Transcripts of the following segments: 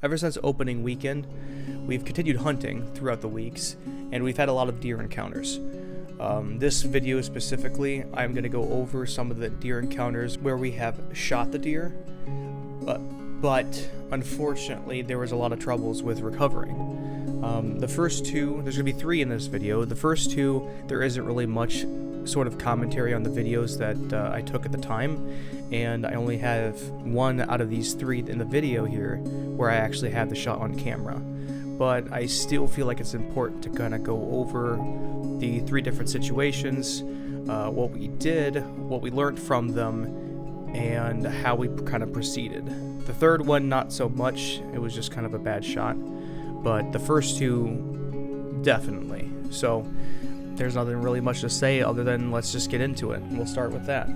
Ever since opening weekend, we've continued hunting throughout the weeks, and we've had a lot of deer encounters. This video specifically, I'm going to go over some of the deer encounters where we have shot the deer, but unfortunately there was a lot of troubles with recovering. The first two, there's going to be three in this video. The first two, there isn't really much sort of commentary on the videos that I took at the time, and I only have one out of these three in the video here where I actually have the shot on camera. But I still feel like it's important to kind of go over the three different situations, what we did, what we learned from them, and how we kind of proceeded. The third one, not so much. It was just kind of a bad shot. But the first two, definitely. So there's nothing really much to say other than let's just get into it. We'll start with that.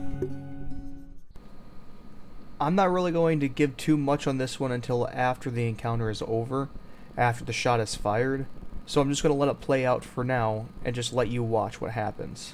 I'm not really going to give too much on this one until after the encounter is over, after the shot is fired. So I'm just going to let it play out for now and just let you watch what happens.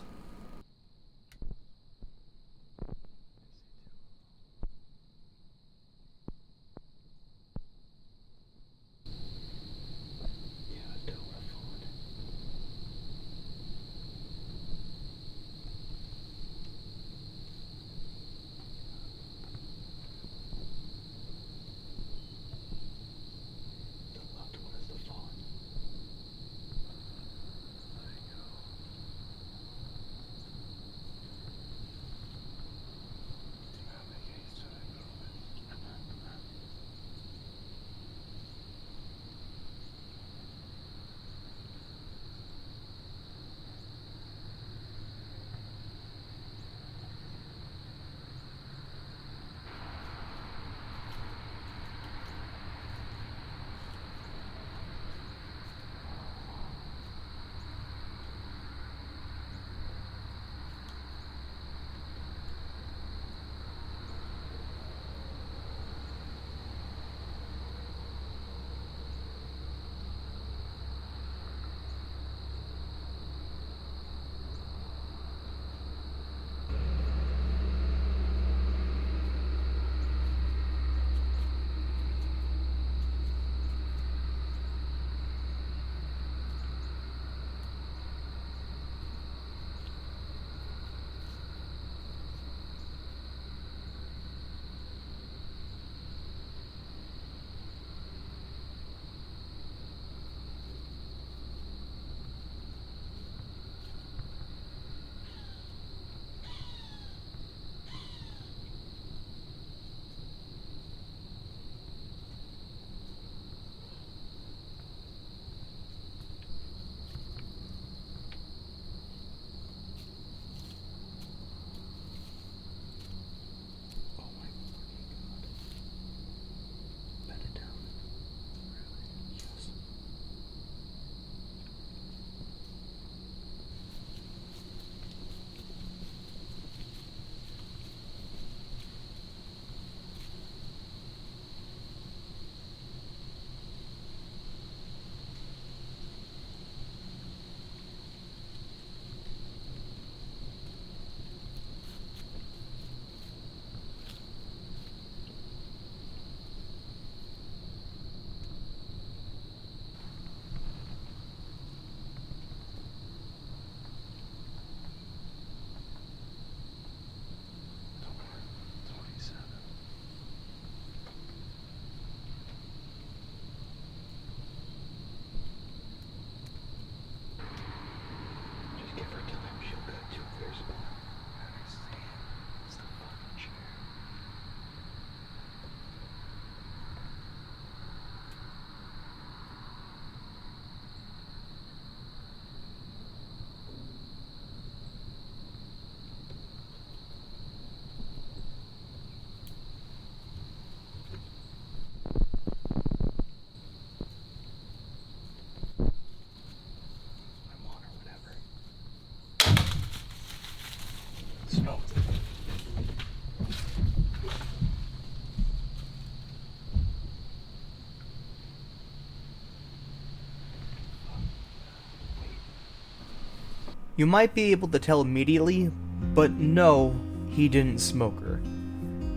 You might be able to tell immediately, but no, he didn't smoke her.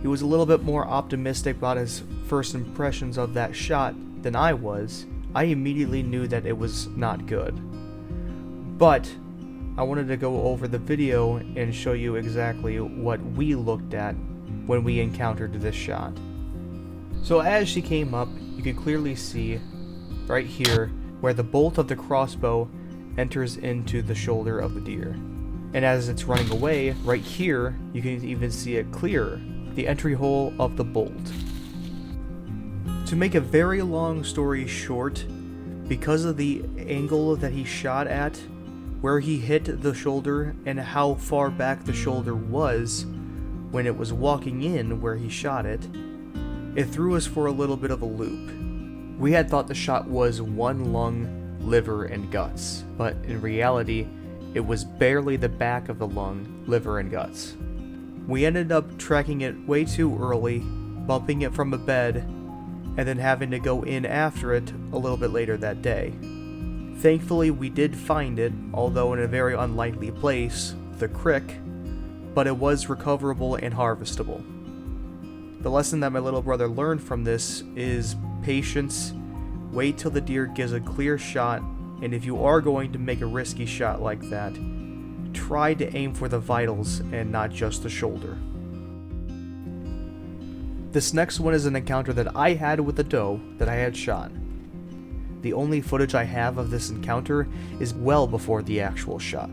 He was a little bit more optimistic about his first impressions of that shot than I was. I immediately knew that it was not good. But I wanted to go over the video and show you exactly what we looked at when we encountered this shot. So as she came up, you can clearly see right here where the bolt of the crossbow enters into the shoulder of the deer. And as it's running away, right here, you can even see it clearer, the entry hole of the bolt. To make a very long story short, because of the angle that he shot at, where he hit the shoulder and how far back the shoulder was when it was walking in where he shot it, it threw us for a little bit of a loop. We had thought the shot was one lung, liver, and guts, but in reality, it was barely the back of the lung, liver, and guts. We ended up tracking it way too early, bumping it from a bed, and then having to go in after it a little bit later that day. Thankfully, we did find it, although in a very unlikely place, the crick, but it was recoverable and harvestable. The lesson that my little brother learned from this is patience, wait till the deer gives a clear shot, and if you are going to make a risky shot like that, try to aim for the vitals and not just the shoulder. This next one is an encounter that I had with a doe that I had shot. The only footage I have of this encounter is well before the actual shot.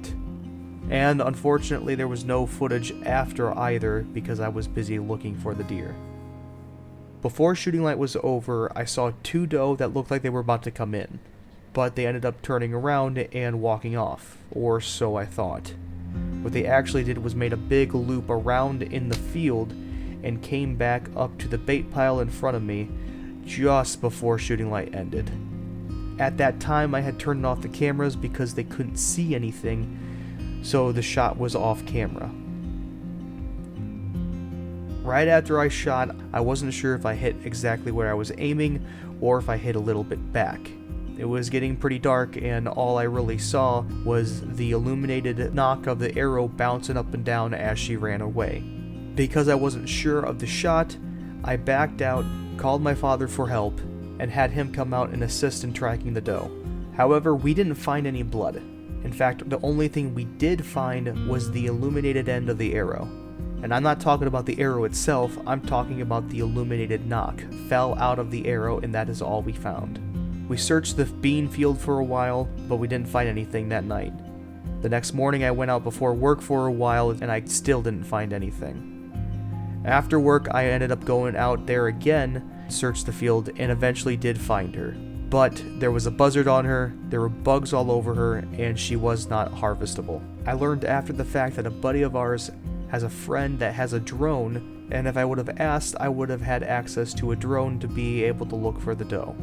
And unfortunately there was no footage after either because I was busy looking for the deer. Before shooting light was over, I saw two doe that looked like they were about to come in, but they ended up turning around and walking off, or so I thought. What they actually did was made a big loop around in the field and came back up to the bait pile in front of me just before shooting light ended. At that time I had turned off the cameras because they couldn't see anything, so the shot was off camera. Right after I shot, I wasn't sure if I hit exactly where I was aiming or if I hit a little bit back. It was getting pretty dark and all I really saw was the illuminated knock of the arrow bouncing up and down as she ran away. Because I wasn't sure of the shot, I backed out, called my father for help, and had him come out and assist in tracking the doe. However, we didn't find any blood. In fact, the only thing we did find was the illuminated end of the arrow. And I'm not talking about the arrow itself, I'm talking about the illuminated knock. Fell out of the arrow and that is all we found. We searched the bean field for a while, but we didn't find anything that night. The next morning I went out before work for a while and I still didn't find anything. After work I ended up going out there again, searched the field, and eventually did find her. But there was a buzzard on her, there were bugs all over her, and she was not harvestable. I learned after the fact that a buddy of ours has a friend that has a drone, and if I would have asked, I would have had access to a drone to be able to look for the doe.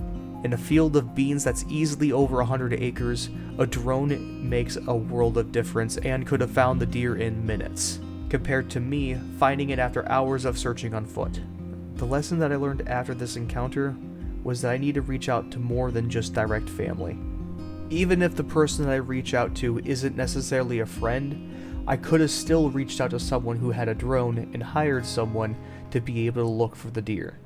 In a field of beans that's easily over 100 acres, a drone makes a world of difference and could have found the deer in minutes, compared to me finding it after hours of searching on foot. The lesson that I learned after this encounter was that I need to reach out to more than just direct family. Even if the person that I reach out to isn't necessarily a friend, I could have still reached out to someone who had a drone and hired someone to be able to look for the deer.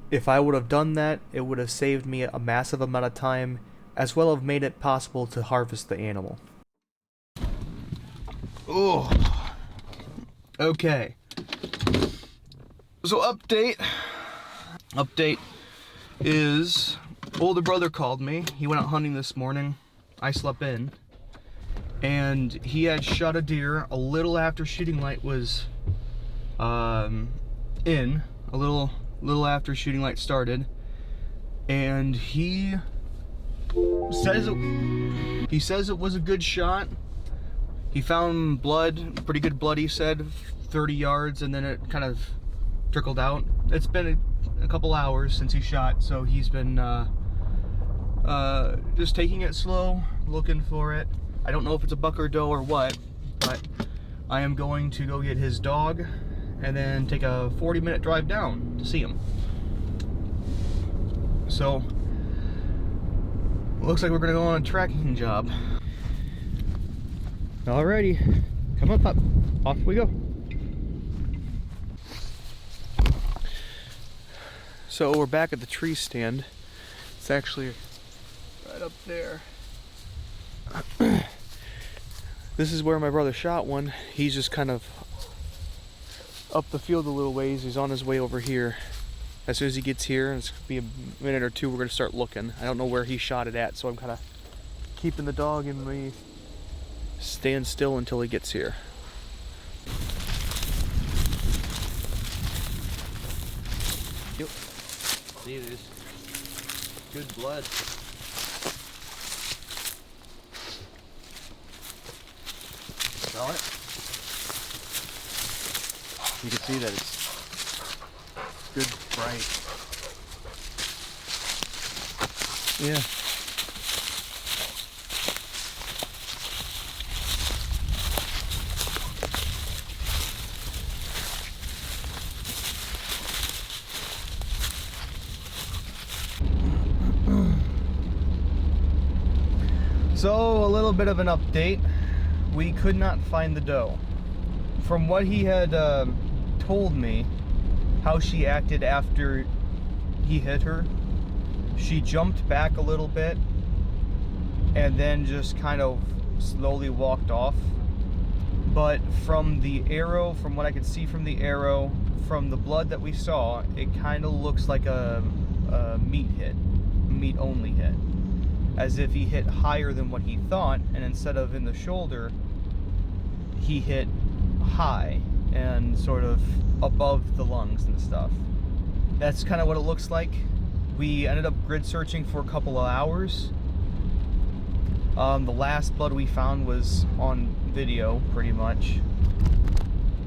If I would have done that, it would have saved me a massive amount of time, as well as made it possible to harvest the animal. Oh, okay. So update is older brother called me. He went out hunting this morning. I slept in. And he had shot a deer a little after shooting light was in, a little after shooting light started, and he says it was a good shot. He found blood, pretty good blood, he said, 30 yards, and then it kind of trickled out. It's been a couple hours since he shot, so he's been just taking it slow, looking for it. I don't know if it's a buck or doe or what, but I am going to go get his dog and then take a 40-minute drive down to see him. So, looks like we're gonna go on a tracking job. Alrighty, come on, pup. Off we go. So we're back at the tree stand. It's actually right up there. This is where my brother shot one. He's just kind of up the field a little ways. He's on his way over here. As soon as he gets here, it's gonna be a minute or two, we're gonna start looking. I don't know where he shot it at, so I'm kind of keeping the dog and me stand still until he gets here. Yep. See, there's good blood. Smell it? You can see that it's good, bright. Yeah. So, a little bit of an update. We could not find the doe. From what he had told me, how she acted after he hit her, she jumped back a little bit and then just kind of slowly walked off. But from the arrow, from what I could see from the arrow, from the blood that we saw, it kind of looks like a meat hit, meat only hit. As if he hit higher than what he thought, and instead of in the shoulder, he hit high and sort of above the lungs and stuff. That's kind of what it looks like. We ended up grid searching for a couple of hours. The last blood we found was on video, pretty much.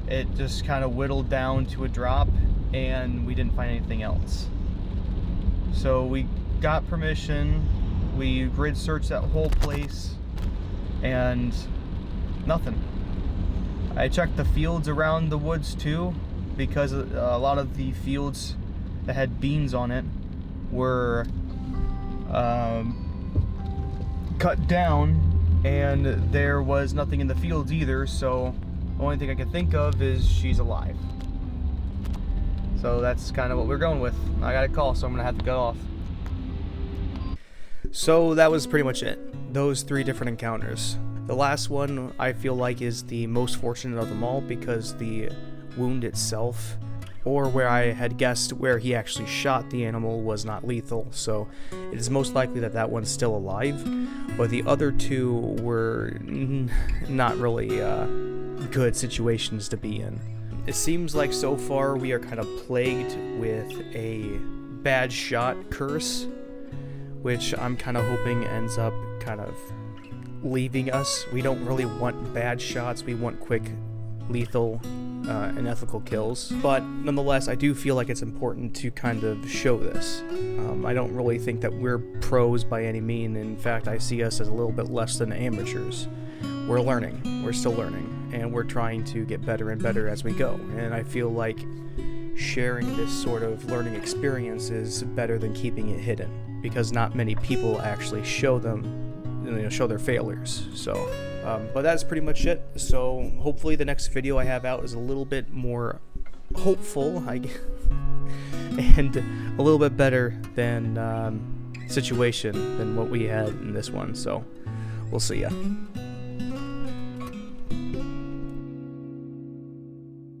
It just kind of whittled down to a drop, and we didn't find anything else. So we got permission. We grid searched that whole place, and nothing. I checked the fields around the woods too, because a lot of the fields that had beans on it were cut down, and there was nothing in the fields either, so the only thing I can think of is she's alive. So that's kind of what we're going with. I got a call, so I'm gonna have to go off. So that was pretty much it. Those 3 different encounters. The last one I feel like is the most fortunate of them all, because the wound itself, or where I had guessed where he actually shot the animal, was not lethal, so it is most likely that that one's still alive. But the other 2 were not really good situations to be in. It seems like so far we are kind of plagued with a bad shot curse, which I'm kind of hoping ends up kind of leaving us. We don't really want bad shots, we want quick, lethal, and ethical kills. But nonetheless, I do feel like it's important to kind of show this. I don't really think that we're pros by any mean. In fact, I see us as a little bit less than amateurs. We're learning, we're still learning, and we're trying to get better and better as we go. And I feel like sharing this sort of learning experience is better than keeping it hidden, because not many people actually show them, show their failures. So, but that's pretty much it. So hopefully the next video I have out is a little bit more hopeful, and a little bit better than situation than what we had in this one. So we'll see ya.